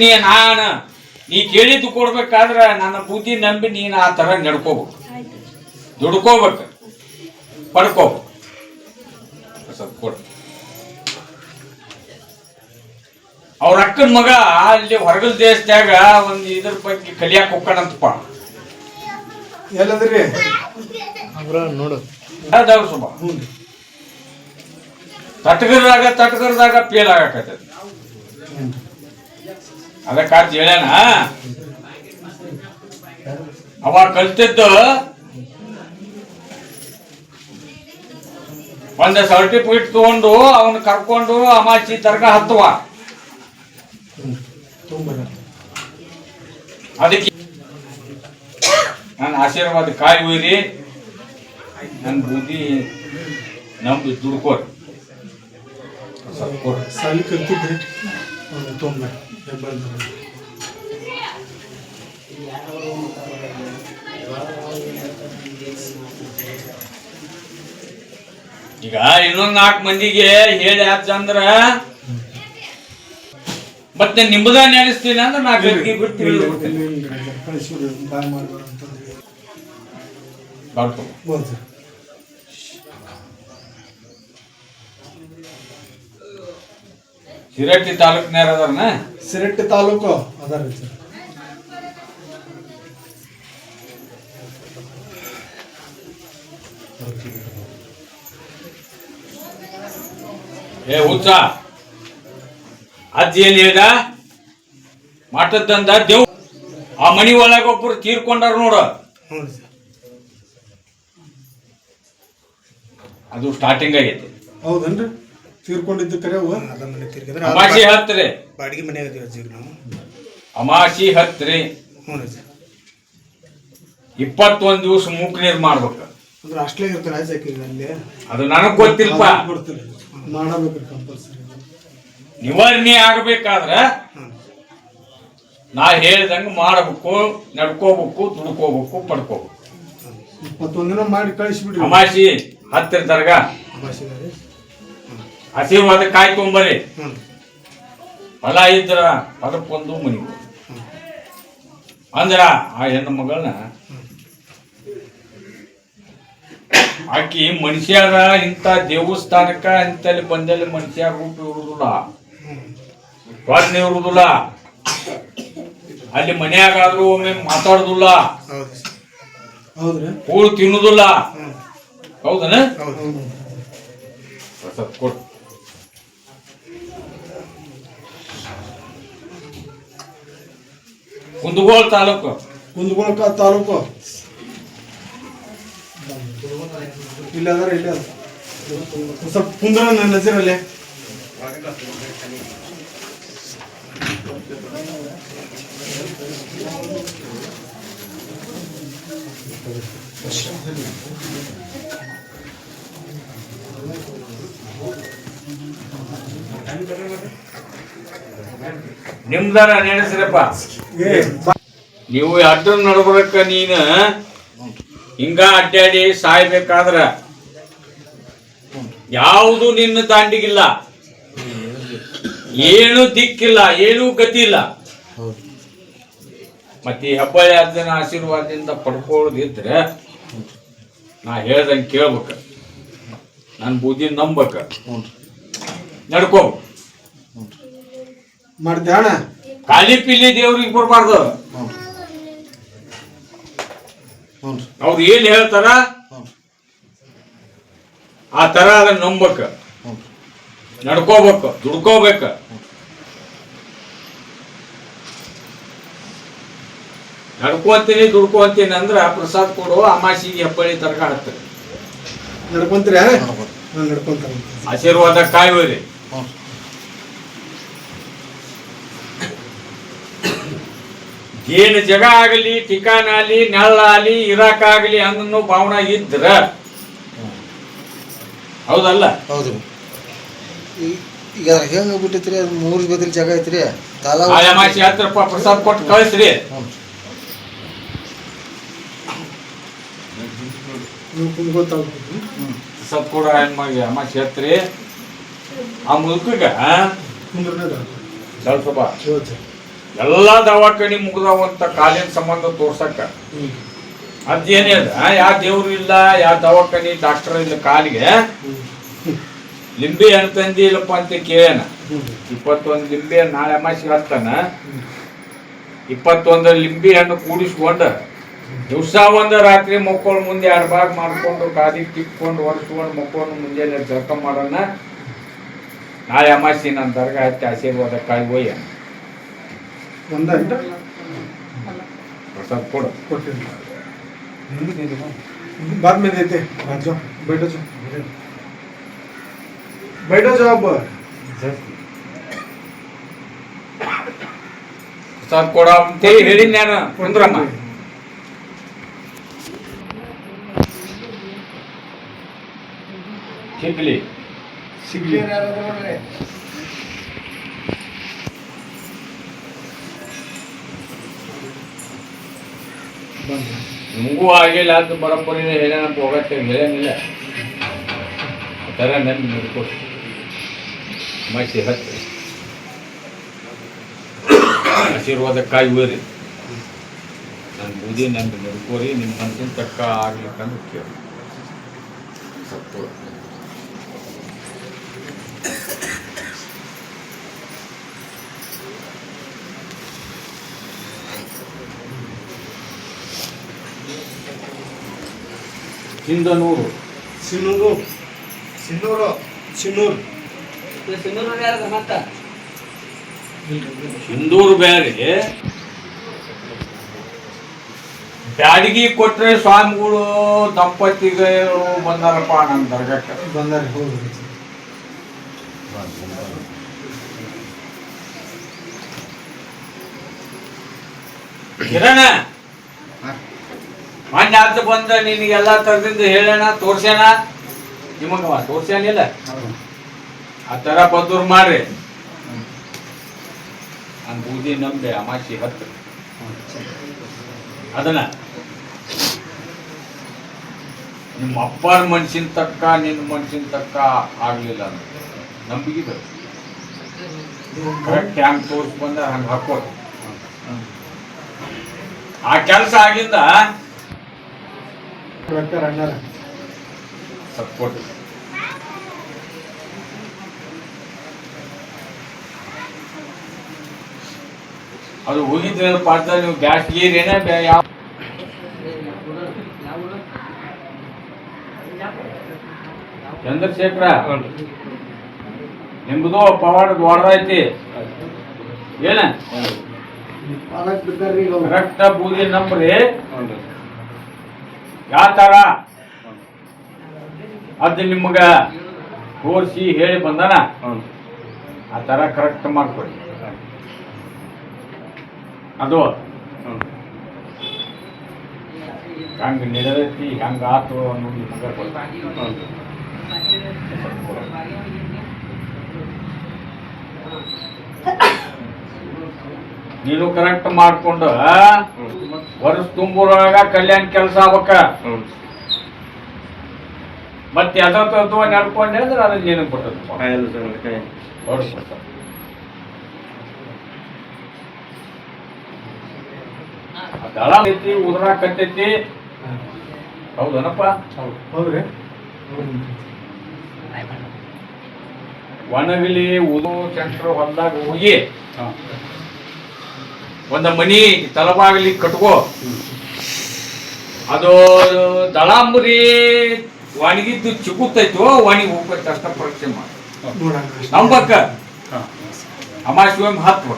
Speaker 3: ನೀ ಕೇಳಿದ್ದು ಕೊಡ್ಬೇಕಾದ್ರ ನನ್ನ ಬುದ್ಧಿ ನಂಬಿ ನೀನು ಆ ತರ ನಡ್ಕೋಬೇಕು, ದುಡ್ಕೋಬೇಕು, ಪಡ್ಕೋಬೇಕು. ಸ್ವಲ್ಪ ಕೊಡು. ಅವ್ರ ಅಕ್ಕನ ಮಗ ಅಲ್ಲಿ ಹೊರಗಲ್ ದೇಶದಾಗ ಒಂದ್ ಇದ್ರ ಬಗ್ಗೆ ಕಲಿಯಾಕ ಹೋಗ್ಕಣಂತಪ್ಪ.
Speaker 2: ಎಲ್ಲದ್ರಿ
Speaker 6: ನೋಡು
Speaker 3: ಯಾವ್ದಾವ್ ಸುಬ ತಟ್ಕರ್ದಾಗ ಫೇಲ್ ಆಗಕತ್ತದ. ಅದಕ್ಕ ಹೇಳ್ಯಾನ ಅವ ಕಲ್ತಿದ್ದು ಒಂದ್ ಸರ್ಟಿಫಿಕೇಟ್ ತಗೊಂಡು ಅವನ್ ಕರ್ಕೊಂಡು ಅಮಾಚಿ ದರ್ಗಾ ಹತ್ತುವ. ಅದಕ್ಕೆ ನನ್ನ ಆಶೀರ್ವಾದ ಕಾಯಿ ಒಯ್ರಿ, ನನ್ನ ಬುದ್ಧಿ ನಮ್ದು ದುಡ್ಕೋರಿ.
Speaker 2: ಸಾಲಿ ಕಲ್ತಿದ್ರಿ ತೊಂಬ ಹೆಬ್ಬಾಳ್
Speaker 3: ಈಗ ಇನ್ನೊಂದ್ 4 ಮಂದಿಗೆ ಹೇಳಿ ಆಚಂದ್ರ ಮತ್ತೆ ನಿಮ್ಮದ ನೆನೆಸ್ತೀನಿ ಅಂದ್ರೆ ನಾ ಗಟ್ಟಿ ಬಿಟ್ಟು
Speaker 2: ಕಳಿಸ್ಬಿಡ್ರಿ ಬಾಯ್ ಮಾಡ್ಬೇಡ ಅಂತಂದ್ರಿ.
Speaker 3: ಶಿರಟ್ಟಿ ತಾಲೂಕ್ನ್ಯಾರ ಅದಾರನ?
Speaker 2: ಸಿರಟ್ಟಿ ತಾಲೂಕು ಅದಾರಿ ಸರ್.
Speaker 3: ಏ ಹುಚ್ಚ, ಅಜ್ಜಿ ಏನ್ ಹೇಳ್ದ? ಮಾಟದಂದ ದೇವ್ ಆ ಮನಿ ಒಳಗ ಒಬ್ರು ತೀರ್ಕೊಂಡಾರ ನೋಡ. ಅದು ಸ್ಟಾರ್ಟಿಂಗ್ ಆಗೈತಿ.
Speaker 2: ಹೌದನ್ರಿ? ತೀರ್ಕೊಂಡಿದ್ದು ಕರೆ
Speaker 3: ಅಮಾಸಿ ಹತ್ರಿ,
Speaker 6: ಬಾಡಿಗೆ ಮನೆ ಅದೀವಿ ನಾವು.
Speaker 3: ಅಮಾಸಿ ಹತ್ರಿ 21 ದಿವಸ ಮೂಕ್ ನೀರ್ ಮಾಡ್ಬೇಕು.
Speaker 2: ಅಂದ್ರೆ ಅಷ್ಟೇ ಇರ್ತಾರೆ ಅಲ್ಲಿ.
Speaker 3: ಅದು ನನಗ್ ಗೊತ್ತಿಲ್ಪ.
Speaker 2: ಮಾಡಬೇಕ್ರಿ ಕಂಪಲ್ಸರಿ.
Speaker 3: ನಿವಾರಣೆ ಆಗ್ಬೇಕಾದ್ರ ನಾ ಹೇಳ್ದಂಗ ಮಾಡಬೇಕು, ನಡ್ಕೋಬೇಕು, ದುಡ್ಕೋಬೇಕು, ಪಡ್ಕೋಬೇಕು.
Speaker 2: 21 ದಿನ ಮಾಡಿ ಕಳಿಸ್ಬಿಡ್ರಿ.
Speaker 3: ಅಮಾಸಿ ಹತ್ತಿರ ದರ್ಗಾ ಆಶೀರ್ವಾದ ಕಾಯಿ ತೊಂಬರಿ. ಹೊಲ ಇದ್ರ ಹೊಲಕ್ಕೊಂದು ಮನಿ ಅಂದ್ರ ಆ ಹೆಣ್ಣು ಮಗಳನ್ನ ಆಕಿ ಮನುಷ್ಯರ ಇಂಥ ದೇವಸ್ಥಾನಕ್ಕ ಇಂತಲ್ಲಿ ಬಂದಲ್ಲಿ ಮನುಷ್ಯ ರೂಪ ಇರುವುದಿಲ್ಲ, ಪ್ರಜ್ಞೆ ಇರುವುದಿಲ್ಲ. ಅಲ್ಲಿ ಮನ್ಯಾಗಾದ್ರೂ ಒಮ್ಮೆ ಮಾತಾಡುದಿಲ್ಲ,
Speaker 6: ಹೌದು ಹೌದ್ರಿ
Speaker 3: ಕೂಳು ತಿನ್ನುದಿಲ್ಲ. ಹೌದನ?
Speaker 6: ಹೌದು
Speaker 3: ಪ್ರಸಾದ್ ಕೊಡು. ಕುಂದಗೋಳ ತಾಲೂಕು.
Speaker 2: ಕುಂದಗೋಳ ತಾಲೂಕು. ಇಲ್ಲ ಅದಾರ ಇಲ್ಲ ಅದ ಸ್ವಲ್ಪ ಕುಂದ್ರ ನನ್ನ ನಜರಲ್ಲಿ.
Speaker 3: ನಿಮ್ದಾರ ನೆನೆಸ್ರಪ್ಪ. ನೀವು ಅಡ್ಡ ನಡ್ಬರಕ್ಕ ನೀನ ಹಿಂಗ ಅಡ್ಡಾಡಿ ಸಾಯ್ಬೇಕಾದ್ರ ಯಾವುದು ನಿನ್ನ ದಾಂಡಿಗಿಲ್ಲ, ಏನು ದಿಕ್ಕಿಲ್ಲ, ಏನೂ ಗತಿ ಇಲ್ಲ. ಮತ್ತೆ ಈ ಹೆಬ್ಬಳ್ಳಿ ಅಜ್ಜನ ಆಶೀರ್ವಾದದಿಂದ ಪಡ್ಕೊಳ್ಳೋದಿದ್ರೆ ನಾ ಹೇಳ್ದಂಗೆ ಕೇಳ್ಬೇಕ, ನನ್ನ ಬುದ್ಧಿ ನಂಬಕ, ನಡ್ಕೋ.
Speaker 2: ಮಾಡ್ದ್ಯಾಣ
Speaker 3: ಖಾಲಿ ಪಿಲಿ ದೇವ್ರಿಗೆ ಬರ್ಬಾರ್ದು. ಅವ್ರು ಏನ್ ಹೇಳ್ತಾರ ಆ ತರ ಅದನ್ನ ನಂಬಕ, ನಡ್ಕೋಬೇಕು, ದುಡ್ಕೋಬೇಕ. ನಡ್ಕೊಂತೀನಿ ದುಡ್ಕೊಂತೀನಿ ಅಂದ್ರ ಪ್ರಸಾದ್ ಕೊಡು, ಅಮಾಸಿಗೆ ಹೆಬ್ಬಳ್ಳಿ ತರಕ ಹಾಕ್ತಾರೆ.
Speaker 2: ನಡ್ಕೊಂತೀರ? ನಡ್ಕೊಂತಾರ.
Speaker 3: ಆಶೀರ್ವಾದ ಕಾಯುವರಿ. ಏನ್ ಜಗ ಆಗಲಿ, ಠಿಕಾನ ಆಗಲಿ, ನೆಳ್ಳ ಆಗಲಿ, ಇರಾಕಾಗಲಿ ಅನ್ನೋ ಭಾವನ ಇದ್ರ ಹೌದಲ್ಲ?
Speaker 6: ಹೌದು. ಈಗ ಹೆಂಗ ಬಿಟ್ಟೈತ್ರಿ, ಅದು 3 ಬದಲಿ ಜಾಗ ಐತ್ರಿ.
Speaker 3: ಅಮಾಸಿ 10 ರೂಪಾಯಿ ಪ್ರಸಾದ್ ಕೊಟ್ಟು ಕಳಿಸ್ರಿ. ಪ್ರಸಾದ್ ಕೊಡ ಹೆಣ್ಮಾಗಿ ಅಮಾಸಿ ಹತ್ರಿ. ಆ ಮುದುಕಗ ಸ್ವಲ್ಪ ಎಲ್ಲಾ ದವಾಖಾನಿ ಮುಗ್ದಾವಂತ ಕಾಲಿನ ಸಂಬಂಧ ತೋರ್ಸಕ್ಕ ಅದೇನೇ ಅದ, ಯಾವ ದೇವ್ರು ಇಲ್ಲ, ಯಾವ ದವಾಖಾನಿ ಡಾಕ್ಟರ್ ಇಲ್ಲ. ಕಾಲಿಗೆ ಲಿಂಬೆ ಹಣ್ಣು ತಂದಿಲ್ಲಪ್ಪ ಅಂತ ಕೇಳ್ಯಾನ. 21 ಲಿಂಬೆ ಹಣ್ಣು ನಾಳೆ ಅಮಾಸಿಗೆ ಹತ್ತಾನ. 21 ಲಿಂಬೆ ಹಣ್ಣು ಕೂಡಿಸ್ಕೊಂಡ ದಿವಸ ಒಂದು ರಾತ್ರಿ ಮಕ್ಕಳು ಮುಂದೆ 2 ಭಾಗ ಮಾಡ್ಕೊಂಡು ಕಾದಿಗೆ ತಿಕ್ಕೊಂಡು ಒರೆಸ್ಕೊಂಡು ಮಕ್ಕಳು ಮುಂಜಾನೆ ಜಳಕ ಮಾಡೋಣ. ನಾಳೆ ಅಮಾಸಿ ನನ್ನ ದರ್ಗ ಹತ್ತಿ ಆಶೀರ್ವಾದ ಕಾಯಿ ಹೋಯ್ಯ ಪ್ರಸಾದ್ ಕೊಡು.
Speaker 2: बाद में देते जाओ, बैठो जाओ, बैठो जाओ अब.
Speaker 3: ಪ್ರಸಾದ್ ಕೊಡ ಅಂತ ಹೇಳಿ ನಾನು ಕುಂದ್ರಮ್ಮ. ಸಿಗ್ಲಿ
Speaker 2: ಸಿಗ್ಲಿ ಯಾರಾದ್ರೆ
Speaker 3: ನಿಮಗೂ ಆಗಿಲ್ಲ ಅಂತ ಬರೋಬ್ಬರಿ ಹೇಳೋಣ ಹೋಗತ್ತೆ, ಹೇಳೇನಿಲ್ಲ. ಆ ಥರ ನನ್ನ ನೋಡ್ಕೊಟ್ಟು ಅಮಾಸಿ ಹತ್ತಿ ಆಶೀರ್ವಾದ ಕಾಯುವರಿ. ನನ್ನ ಬೂದಿ ನನ್ನ ನೋಡ್ಕೋರಿ, ನಿಮ್ಮ ಮನಸ್ಸಿನ ತಕ್ಕ ಆಗ್ಲಿಕ್ಕಂದ್ರೆ ಕೇಳಿ ಸತ್ತು. ಸಿಂಧನೂರು
Speaker 2: ಸಿನ್ನೂರು ಸಿನ್ನೂರು ಸಿನ್ನೂರು
Speaker 3: ಸಿಂಧೂರು ಬೇರೆ. ಬ್ಯಾಡಗಿ ಕೊಟ್ರೆ ಸ್ವಾಮಿಗಳು ದಂಪತಿಗಳು ಬಂದಾರಪ್ಪ ನನ್ನ ದರ್ಗಕ್ಕೆ.
Speaker 2: ಬಂದಾರೆ. ಹೌದು
Speaker 3: ಕಿರಣ ಮೊನ್ನೆ ಆತ ಬಂದ ನಿನಗೆಲ್ಲ ತರದಿಂದ ಹೇಳೋಣ, ತೋರ್ಸ್ಯಾನ. ನಿಮಗವ ತೋರ್ಸ್ಯಾನಿಲ್ಲ, ಆ ಥರ ಬಂದೂರು ಮಾಡ್ರಿ. ನನ್ನ ಬೂದಿ ನಂಬೆ ಅಮಾಸಿ 10 ಅದನ್ನ ನಿಮ್ಮ ಅಪ್ಪನ ಮನ್ಸಿನ ತಕ್ಕ ನಿನ್ನ ಮನ್ಸಿನ ತಕ್ಕ ಆಗ್ಲಿಲ್ಲ ಅಂತ ನಂಬಿಕೆ ಕರೆಕ್ಟ್ ಹ್ಯಾಂಗ್ ತೋರ್ಸ್ ಬಂದ ಹಂಗೆ ಹಾಕೋದು. ಆ ಕೆಲಸ ಆಗಿಂದ ಸಪೋರ್ಟ್. ಅದು ಹೋಗಿದ್ರೆ ಪಾಠ ನೀವು ಗ್ಯಾಸ್ ಗೀರ್ ಏನೇ ಯಾವ ಚಂದ್ರಶೇಖರ ನಿಮ್ದು ಪವಾಡ ದೊಡ್ಡದೈತಿ ಏನ ಕರೆಕ್ಟ್ ಬೂದಿ ನಂಬ್ರಿ ಯಾವ ತರ ಅದು ನಿಮ್ಗ ತೋರಿಸಿ ಹೇಳಿ ಬಂದಾನ ಆ ತರ ಕರೆಕ್ಟ್ ಮಾಡ್ಕೊಡಿ ಅದು ಹಂಗ ನಡೆದೈತಿ ಹಂಗ ಆತು ಅನ್ನೋದು ನಿಮ್ಗೆ ಗೊತ್ತಾಗಿ ನೀನು ಕರೆಕ್ಟ್ ಮಾಡ್ಕೊಂಡು ವರ್ಷ ತುಂಬೂರೊಳಗ ಕಲ್ಯಾಣ ಕೆಲಸ ಆಗ್ಬೇಕ ಮತ್ತೆ ಅದ ನಡ್ಕೊಂಡೆ ಅಂದ್ರೆ ಅದನ್ನ ನೀನು ಕೊಟ್ಟದ ದಳ ಐತಿ ಉದ್ರಾಕತ್ತೈತಿ ಹೌದನಪ್ಪ
Speaker 2: ಹೌದ್ರಿ
Speaker 3: ಒಣಗಲಿ ಉದು ಸೆಂಟ್ರ್ ಹೊಲ್ದಾಗ ಹೋಗಿ ಒಂದ ಮನಿ ತಲಬಾಗಲಿ ಕಟ್ಕೋ ಅದು ದಳಾಂಬರಿ ಒಣಗಿದ್ದು ಚಿಗುತ್ತೈತೋ ಒಣಗಿ ಹೋಗ್ಬೇಕು ಅಷ್ಟ ಪರೀಕ್ಷೆ ಮಾಡಿ ನಂಬಕ್ಕ ಅಮಾಶಿವಮ್ ಹತ್ತು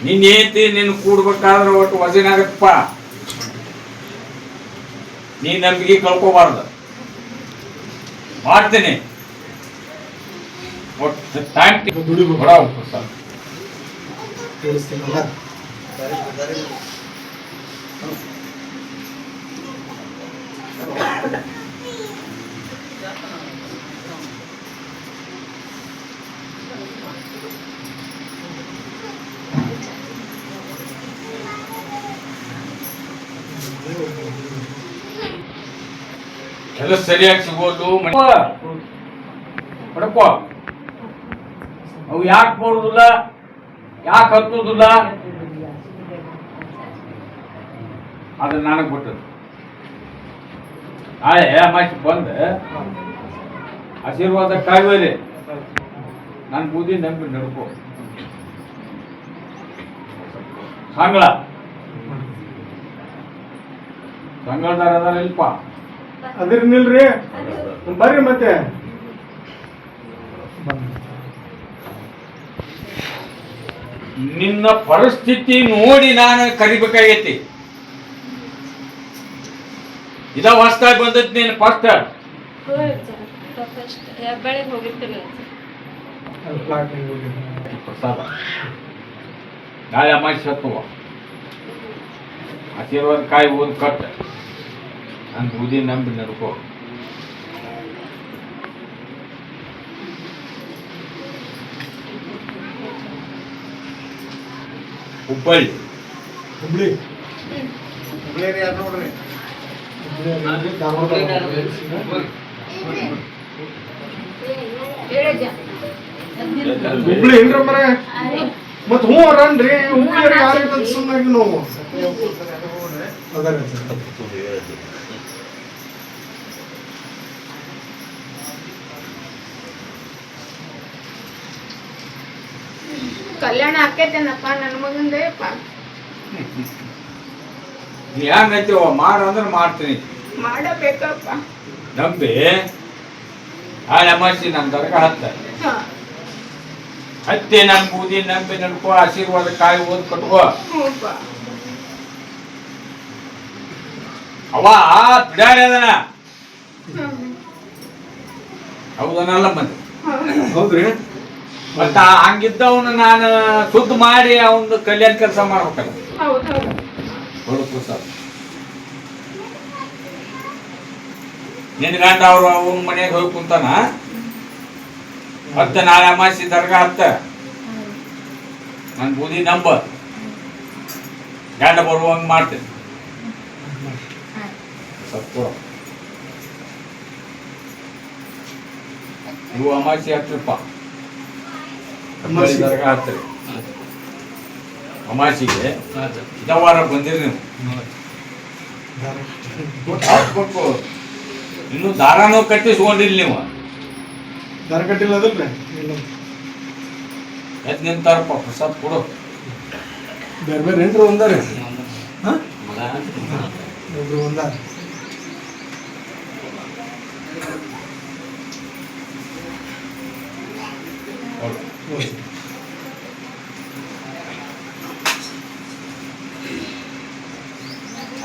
Speaker 3: ನಿನ್ ಏತಿ ನಿನ್ ಕೂಡ್ಬೇಕಾದ್ರೆ ಒಟ್ಟು ವಜನ ಆಗತ್ತಪ್ಪ ನೀ ನಂಬಿಕೆ ಕಳ್ಕೋಬಾರ್ದು ಮಾಡ್ತೇನೆ ಒಟ್ಟು ಟೈಮ್ ಕೆಲಸ ಸರಿಯಾಗಿ ಸಿಗೋದು ಹೊಡಕೋ ಅವು ಯಾಕೆ ಬರುದಿಲ್ಲ ಯಾಕೆ ಹತ್ತುದಿಲ್ಲ ಅದು ನನಗೆ ಬಿಟ್ಟದ್ದು ನಾಳೆ ಅಮಾಸಿ ಬಂದ ಆಶೀರ್ವಾದ ಕಾಯ್ಬೇರಿ ನನ್ನ ಬೂದಿ ನಂಬಿ ನಡ್ಕೋ ಸಂಗಳದಾರ ಅದಾರ ಇಲ್ಪ
Speaker 2: ಅದಿರ್ನಿಲ್ರಿ ಬರ್ರಿ ಮತ್ತೆ
Speaker 3: ನಿನ್ನ ಪರಿಸ್ಥಿತಿ ನೋಡಿ ನಾನು ಕರಿಬೇಕಾಗೈತಿ ಇದ ಹೊಸ್ತಾಗಿ ಬಂದದ್ ನೀನು ಫಸ್ಟ್
Speaker 4: ಬೆಳಗ್ಗೆ ಹೋಗಿರ್ತಿಲ್ಲ
Speaker 3: ಪ್ರಸಾದ ನಾಳೆ ಅಮಾಸಿ ಹತ್ತುವ ಆಶೀರ್ವಾದ ಕಾಯಿ ಓದ್ ಕಟ್ಟ ನನ್ನ ಬೂದಿ ನಂಬಿ ನಡ್ಕೋ ಹುಬ್ಬಳ್ಳಿ
Speaker 2: ಹುಬ್ಳಿ ಹುಬ್ಳಿ ಯಾರು ನೋಡ್ರಿ ಹುಬ್ಳಿ ಏನ್ರ ಮರ ಮತ್ ಹ್ಞೂ ಅರನ್ರಿ ಹುಬ್ಳಿ ಯಾರು ಸುಮ್ಮನೆ ನಾವು
Speaker 7: ಕಲ್ಯಾಣ ಆಕೈತೇನಪ್ಪ ನನ್ನ ಮಗಂದೇಪ್ಪ
Speaker 3: ನೀ ಹೆಂಗೈತಿವ ಮಾಡ ಅಂದ್ರೆ ಮಾಡ್ತೀನಿ
Speaker 7: ಮಾಡಬೇಕಪ್ಪ
Speaker 3: ನಂಬಿ ಹಾಳೆ ಅಮಾಸಿ ನನ್ನ ದರ್ಗ ಹತ್ತಿ ನನ್ನ ಬೂದಿ ನಂಬಿ ನಡ್ಕೋ ಆಶೀರ್ವಾದ ಕಾಯಿ ಓದ್ ಕಟ್ಕೋ ಅವ ಬಿಡಾಡ್ಯದನ ಹೌದನಲ್ಲ ಮತ್ತೆ
Speaker 2: ಹೌದ್ರಿ
Speaker 3: ಮತ್ತ ಹಂಗಿದ್ದವನು ನಾನು ಶುದ್ಧ ಮಾಡಿ ಅವನು ಕಲ್ಯಾಣ ಕೆಲಸ ಮಾಡ್ಬೇಕಲ್ಲ ಹೊರತು ಸರ್ ನಿನ್ ಗಂಡ ಅವ್ರು ಅವನ ಮನೆಗೆ ಹೋಗಿ ಕುಂತಾನ ಮತ್ತೆ ನಾಳೆ ಅಮಾಸಿ ದರ್ಗಾ ಹತ್ತ ನನ್ ಬೂದಿ ನಂಬ ಗಂಡ ಬರುವಂಗ ಮಾಡ್ತೇನೆ ಇವು ಅಮಾಸಿ ಹತ್ತಪ್ಪ ದರ್ಗಾ ಹತ್ರಿ ಅಮಾಸಿಗೆ ಇದವಾರ ಬಂದಿರಿ ನೀವು ಹಾಕ್ಬೇಕು ಇನ್ನು ದಾರಾನು ಕಟ್ಟಿಸ್ಕೊಂಡಿಲ್ಲ ನೀವು
Speaker 2: ದಾರ ಕಟ್ಟಿಲ್ಲ ಅದಲ್ರಿ
Speaker 3: ಎದ್ ನಿಂತಾರಪ್ಪ ಪ್ರಸಾದ್ ಕೊಡು.
Speaker 2: ಬೇರೆ ಬೇರೆ ಎಂಟ್ರು ಒಂದಾರೆ ಹಾಂ ಒಬ್ರು ಒಂದಾರ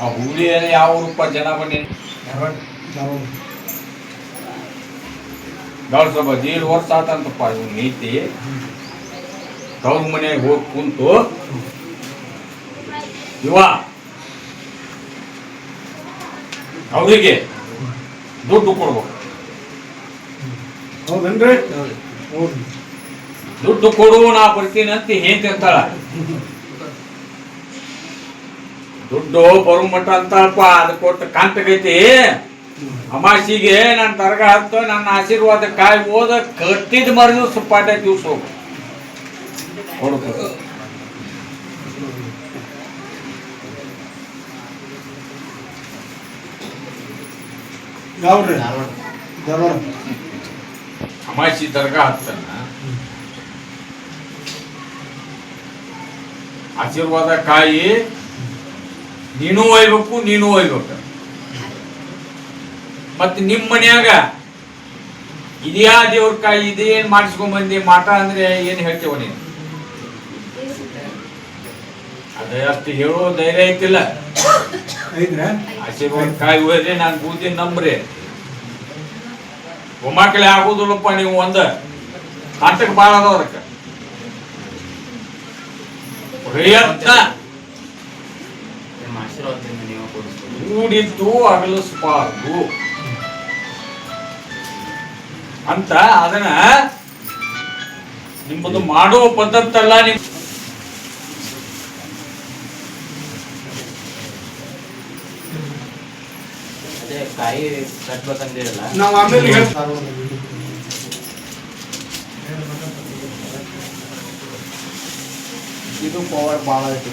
Speaker 3: ಆ ಹುಬ್ಳಿಯಲ್ಲಿ ಯಾವ ರೂಪ ಜನ ಬನ್ನಿ ಗಾಳ ಸ್ವಲ್ಪ 1.5 ವರ್ಷ ಆತಂತಪ್ಪ ಇವ್ ನೀತಿ ತವ್ರ ಮನೆಯಾಗ ಹೋಗಿ ಕುಂತು ಇವ ಅವರಿಗೆ ದುಡ್ಡು ಕೊಡ್ಬೇಕು.
Speaker 2: ಹೌದೇನ್ರಿ ಹೌದು
Speaker 3: ದುಡ್ಡು ಕೊಡು ನಾ ಬರ್ತೀನಿ ಅಂತ ಹೇಳ್ತಿರ್ತಾಳ. ದುಡ್ಡು ಬರು ಮಠ ಅಂತಪ್ಪ ಅದು ಕೊಟ್ಟು ಕಾಂತಗೈತಿ. ಅಮಾಸಿಗೆ ನನ್ನ ದರ್ಗಾ ಹತ್ತು ನನ್ನ ಆಶೀರ್ವಾದ ಕಾಯಿ ಓದ ಕಟ್ಟಿದ ಮರದಿವ್ಸ ಪಾಠ ದಿವ್ಸ ಕೊಡ್ಬೇಕು.
Speaker 2: ಯಾವ್ರಿ ಧಾರವಾಡ
Speaker 3: ಅಮಾಸಿ ದರ್ಗಾ ಹತ್ತನ್ನ ಆಶೀರ್ವಾದ ಕಾಯಿ ನೀನು ಒಯ್ಬೇಕು, ನೀನು ಒಯ್ಬೇಕು. ಮತ್ತೆ ನಿಮ್ಮ ಮನ್ಯಾಗ ಇದ್ಯಾ ದೇವ್ರ ಕಾಯಿ ಇದೇನ್ ಮಾಡಿಸ್ಕೊಂಡ್ ಬಂದಿ ಮಾಟ ಅಂದ್ರೆ ಏನ್ ಹೇಳ್ತೇವ ನೀನು? ಅದೇ ಅಷ್ಟು ಹೇಳೋ ಧೈರ್ಯ ಐತಿಲ್ಲ.
Speaker 2: ಐದ್ರ
Speaker 3: ಆಶೀರ್ವಾದ ಕಾಯಿ ಒಯ್ರಿ ನಾನು ಬೂದಿ ನಂಬ್ರಿ. ಒಮ್ಮಕ್ಕಳೆ ಆಗುದಿಲ್ಲಪ್ಪ ನೀವು ಒಂದ ಕಾಂಟಕ್ಕೆ ಬಾಳ ಅದಾವ ಅದಕ್ಕೆ ಪ್ರಯತ್ನ ಕೂಡಿದ್ದು ಅಗಲಿಸಬಾರ್ದು ಅಂತ ಅದನ್ನ ನಿಮ್ಮದು ಮಾಡುವ ಪದ್ಧತಿ ಅಲ್ಲ. ನಿಮ್
Speaker 8: ಕಾಯಿ ಕಟ್ಬೇಕಂದಿರಲ್ಲ
Speaker 2: ನಾವು ಆಮೇಲೆ
Speaker 3: ಇದು ಪವರ್ ಭಾಳ ಐತಿ.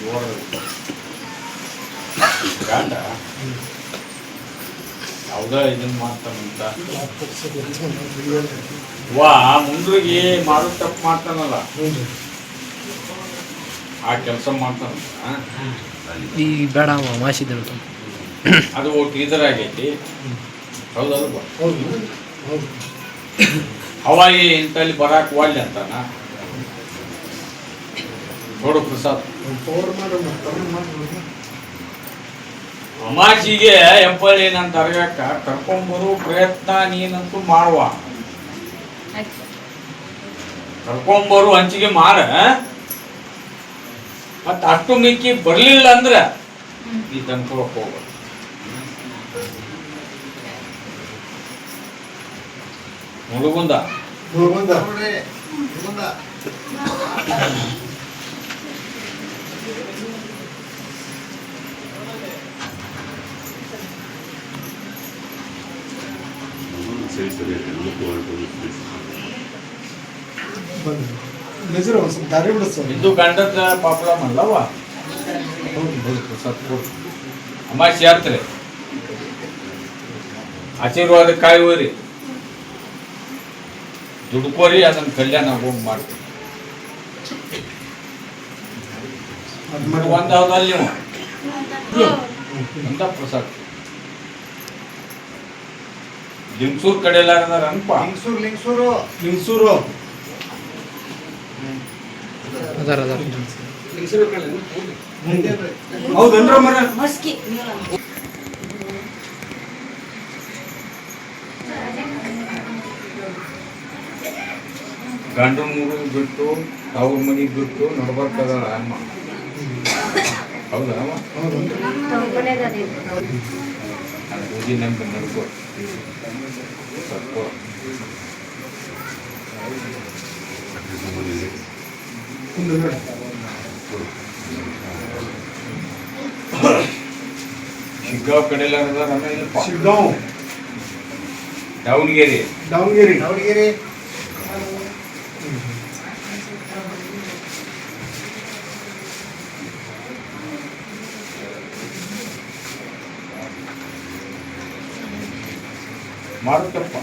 Speaker 3: ಗಂಡ ಯಾವ್ದ ಇದನ್ನ ಮಾಡ್ತಾನಂತ ವಾ ಮುಂದ್ರಿಗೆ ಮಾರು ತಪ್ಪು ಮಾಡ್ತಾನಲ್ಲ ಆ ಕೆಲಸ ಮಾಡ್ತಾನಂತ
Speaker 8: ಈ ಬೇಡ ಮಾಸಿದ್ರು
Speaker 3: ಅದು ಟೀಸರ್ ಆಗೈತಿ. ಹೌದಲ್ವ? ಹವಾಯಿ ಇಂತಲ್ಲಿ ಬರಾಕ್ ಒಳ್ಳೆ ಅಂತಾನ ನೋಡು ಪ್ರಸಾದ್. ಅಮಾಸಿಗೆ ಹೆಬ್ಬಳ್ಳಿ ನನ್ನ ದರ್ಗಾಕ್ಕ ಕರ್ಕೊಂಬರು ಪ್ರಯತ್ನ ನೀನಂತೂ ಮಾಡುವ. ಕರ್ಕೊಂಬರು ಹಂಚಿಗೆ ಮಾಡ. ಮತ್ತ ಅಷ್ಟು ಮಿಕ್ಕಿ ಬರ್ಲಿಲ್ಲ ಅಂದ್ರ ನೀ ತಂದ್ಕೊಳಕ್ ಹೋಗ. ಮುಳುಗುಂದ
Speaker 2: ದಾರಿ ಬಿಡಿಸ್ತಾರೆ.
Speaker 3: ಹಿಂದೂ ಗಂಡದ ಪ್ರಾಬ್ಲಮ್ ಅಲ್ಲವ. ಅಮಾಸಿ ಯಾತ್ರೆ ಆಶೀರ್ವಾದ ಕಾಯುವರಿ ದುಡ್ಕೋರಿ ಅದನ್ನ ಕಲ್ಯಾಣ ಹೋಗಿ ಮಾಡ್ತೀವಿ. ಒಂದ್ ಯಾವ್ದಲ್ಲಿ ನೀವು ಅಂತ ಪ್ರಸಾದ್ ಲಿಂಗಸೂರ್ ಕಡೆ ಎಲ್ಲ ಅನ್ಪ
Speaker 2: ಲಿಂಗಸೂರು ಹೌದನ್ರ ಮರ
Speaker 3: ಗಂಡು ಮೂರು ಬಿಟ್ಟು ಅವ್ರ ಮನೆಗೆ ಬಿಟ್ಟು ನಡ್ಬರ್ಕದಾಳ ಅಮ್ಮ. ಹೌದಾ ಅದು ಬೂದಿ ನಂಬಿ ನಡ್ಕೋ ಸ್ವಲ್ಪ ಶಿಗ್ಗಾಂವ್ ಕಡೆ ಎಲ್ಲ
Speaker 2: ಶಿಗ್ಗಾಂವ್
Speaker 3: ದಾವಣಗೆರೆ ಮಾರುತ್ತಪ್ಪ